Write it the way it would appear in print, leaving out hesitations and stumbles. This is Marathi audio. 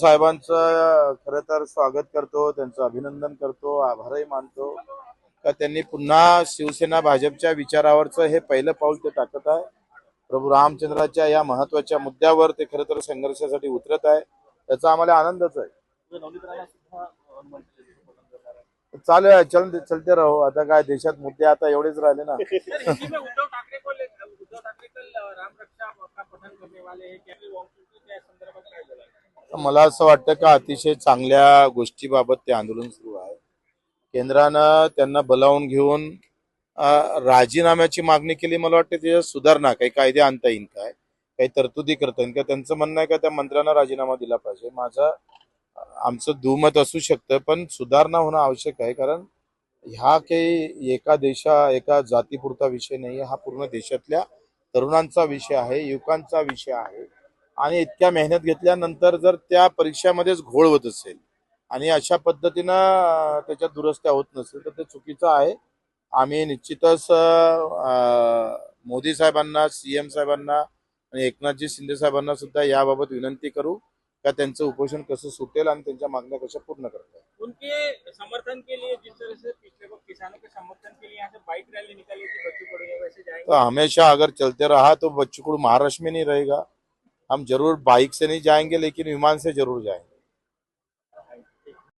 साहेबांचं खरं तर स्वागत करतो, त्यांचं अभिनंदन करतो, आभारही मानतो का त्यांनी पुन्हा शिवसेना भाजपच्या विचारावरचं हे पहिलं पाऊल ते टाकत आहे. प्रभू रामचंद्राच्या या महत्वाच्या मुद्द्यावर ते खरं तर संघर्षासाठी उतरत आहे. त्याचा आम्हाला आनंदच आहे. चालू आहे, चलते राहो. आता काय देशात मुद्दे आता एवढेच राहिले ना. मला असं वाटतं का अतिशय चांगल्या गोष्टीबाबत ते आंदोलन सुरू आहे. केंद्रानं त्यांना बोलावून घेऊन राजीनाम्याची मागणी केली. मला वाटतं त्याच्यात सुधारणा काही कायदे आणता येईल, काय काही तरतुदी करता येईल का. त्यांचं म्हणणं आहे का त्या मंत्र्यांना राजीनामा दिला पाहिजे. आमचं दुमत असू शकतं, पण सुधारणा होणं आवश्यक आहे. कारण ह्या काही एका जातीपुरता विषय नाही, हा पूर्ण देशातल्या तरुणांचा विषय आहे, युवकांचा विषय आहे. आणि इतक्या मेहनत घेतल्यानंतर जर त्या परीक्षामध्येच घोळ होत असेल आणि अशा पद्धतीनं त्याच्यात दुरुस्त्या होत नसेल तर ते चुकीचं आहे. आम्ही निश्चितच मोदी साहेबांना, सीएम साहेबांना आणि एकनाथजी शिंदे साहेबांना सुद्धा याबाबत विनंती करू का त्यांचं उपोषण कसं सुटेल आणि त्यांच्या मागण्या कशा पूर्ण करतात. उनके समर्थन के लिए जिस तरह से पिछले वक्त किसानों के समर्थन के लिए यहाँ से बाइक रैली निकाली थी बच्चू कडू, वैसे जाएंगे तो हमेशा अगर चलते रहा तो बच्चू कडू महाराष्ट्र में नहीं रहेगा. हम जरूर बाइक से नहीं जाएंगे लेकिन विमान से जरूर जाएंगे.